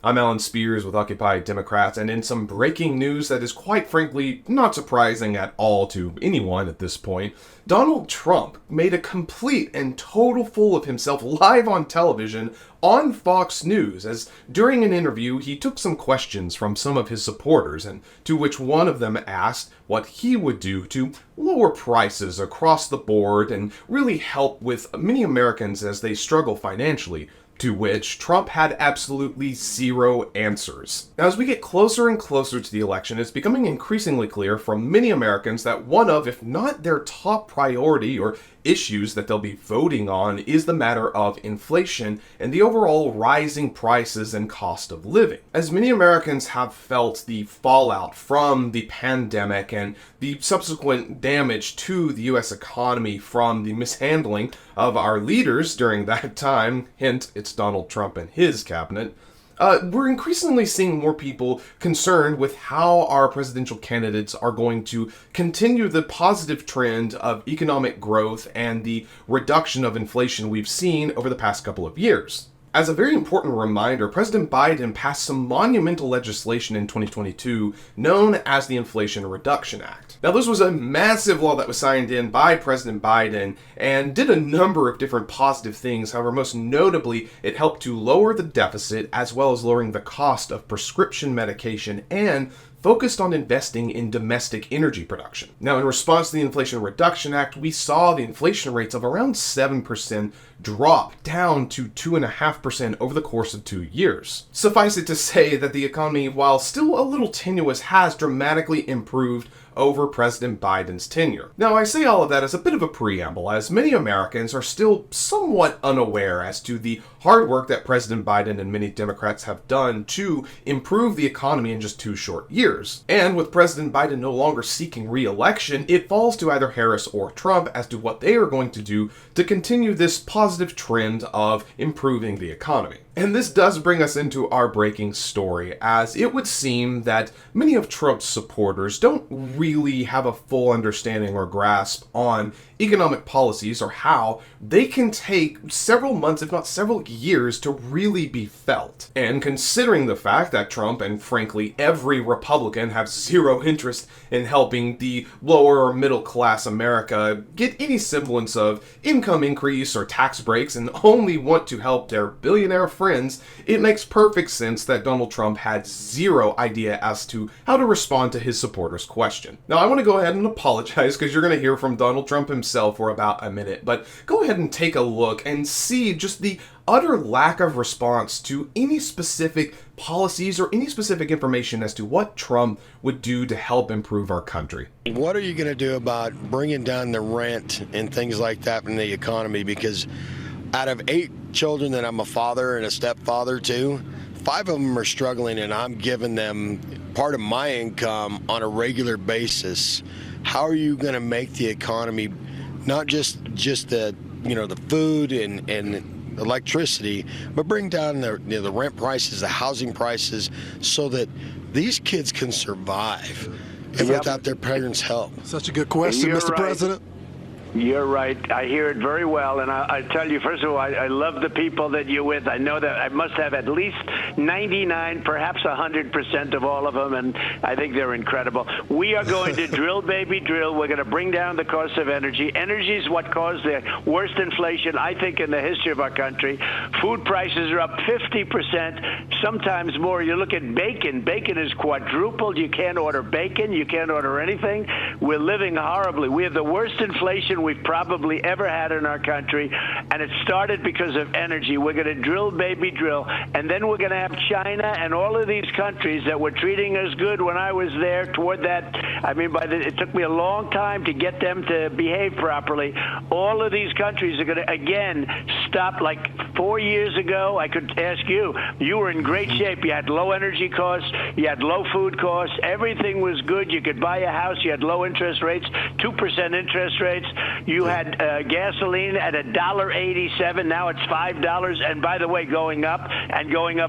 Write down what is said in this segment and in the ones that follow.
I'm Alan Spears with Occupy Democrats, and in some breaking news that is quite frankly not surprising at all to anyone at this point, Donald Trump made a complete and total fool of himself live on television on Fox News, as during an interview he took some questions from some of his supporters, and to which one of them asked what he would do to lower prices across the board and really help with many Americans as they struggle financially. To which Trump had absolutely zero answers. Now, as we get closer and closer to the election, it's becoming increasingly clear from many Americans that one of, if not their top priority or issues that they'll be voting on, is the matter of inflation and the overall rising prices and cost of living. As many Americans have felt the fallout from the pandemic and the subsequent damage to the US economy from the mishandling of our leaders during that time, hint, it's Donald Trump and his cabinet, we're increasingly seeing more people concerned with how our presidential candidates are going to continue the positive trend of economic growth and the reduction of inflation we've seen over the past couple of years. As a very important reminder, President Biden passed some monumental legislation in 2022 known as the Inflation Reduction Act. Now, this was a massive law that was signed in by President Biden and did a number of different positive things. However, most notably, it helped to lower the deficit as well as lowering the cost of prescription medication and focused on investing in domestic energy production. Now, in response to the Inflation Reduction Act, we saw the inflation rates of around 7% drop down to 2.5% over the course of 2 years. Suffice it to say that the economy, while still a little tenuous, has dramatically improved over President Biden's tenure. Now, I say all of that as a bit of a preamble, as many Americans are still somewhat unaware as to the hard work that President Biden and many Democrats have done to improve the economy in just 2 short years. And with President Biden no longer seeking re-election, it falls to either Harris or Trump as to what they are going to do to continue this positive trend of improving the economy. And this does bring us into our breaking story, as it would seem that many of Trump's supporters don't really have a full understanding or grasp on economic policies or how they can take several months, if not several years, to really be felt. And considering the fact that Trump and frankly every Republican have zero interest in helping the lower or middle class America get any semblance of income increase or tax breaks and only want to help their billionaire friends, it makes perfect sense that Donald Trump had zero idea as to how to respond to his supporters' question. Now, I want to go ahead and apologize because you're going to hear from Donald Trump himself for about a minute, but go ahead and take a look and see just the utter lack of response to any specific policies or any specific information as to what Trump would do to help improve our country. What are you going to do about bringing down the rent and things like that in the economy? Because out of 8 children that I'm a father and a stepfather to, 5 of them are struggling, and I'm giving them part of my income on a regular basis. How are you going to make the economy not just the the food and electricity, but bring down the rent prices, the housing prices, so that these kids can survive and without their parents' help? Such a good question, Mr. President. You're right. I hear it very well. And I tell you, first of all, I love the people that you're with. I know that I must have at least 99, perhaps 100% of all of them. And I think they're incredible. We are going to drill, baby, drill. We're going to bring down the cost of energy. Energy is what caused the worst inflation, I think, in the history of our country. Food prices are up 50%, sometimes more. You look at bacon. Bacon is quadrupled. You can't order bacon. You can't order anything. We're living horribly. We have the worst inflation we've probably ever had in our country, and it started because of energy. We're going to drill, baby, drill, and then we're going to have China and all of these countries that were treating us good when I was there toward that. I mean, it took me a long time to get them to behave properly. All of these countries are going to, again, stop. Like 4 years ago, I could ask you, you were in great shape. You had low energy costs. You had low food costs. Everything was good. You could buy a house. You had low interest rates, 2% interest rates. You had gasoline at $1.87. Now it's $5. And by the way, going up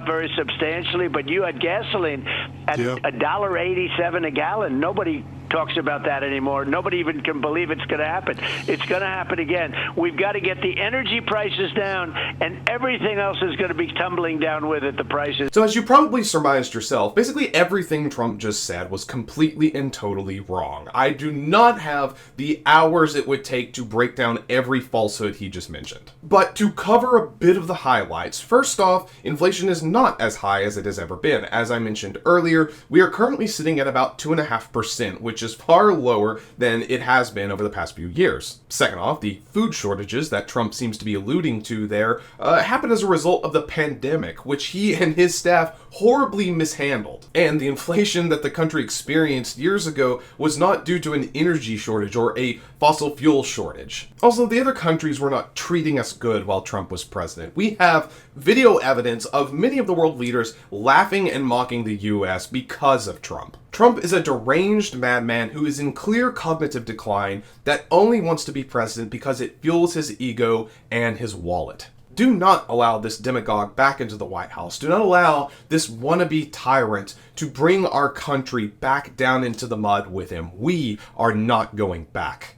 very substantially. But you had gasoline at $1.87 a gallon. Nobody talks about that anymore. Nobody even can believe it's going to happen. It's going to happen again. We've got to get the energy prices down, and everything else is going to be tumbling down with it, the prices. So as you probably surmised yourself, basically everything Trump just said was completely and totally wrong. I do not have the hours it would take to break down every falsehood he just mentioned. But to cover a bit of the highlights, first off, inflation is not as high as it has ever been. As I mentioned earlier, we are currently sitting at about 2.5%, which is far lower than it has been over the past few years. Second off, the food shortages that Trump seems to be alluding to there happened as a result of the pandemic, which he and his staff horribly mishandled. And the inflation that the country experienced years ago was not due to an energy shortage or a fossil fuel shortage. Also, the other countries were not treating us good while Trump was president. We have video evidence of many of the world leaders laughing and mocking the US because of Trump. Trump is a deranged madman who is in clear cognitive decline that only wants to be president because it fuels his ego and his wallet. Do not allow this demagogue back into the White House. Do not allow this wannabe tyrant to bring our country back down into the mud with him. We are not going back.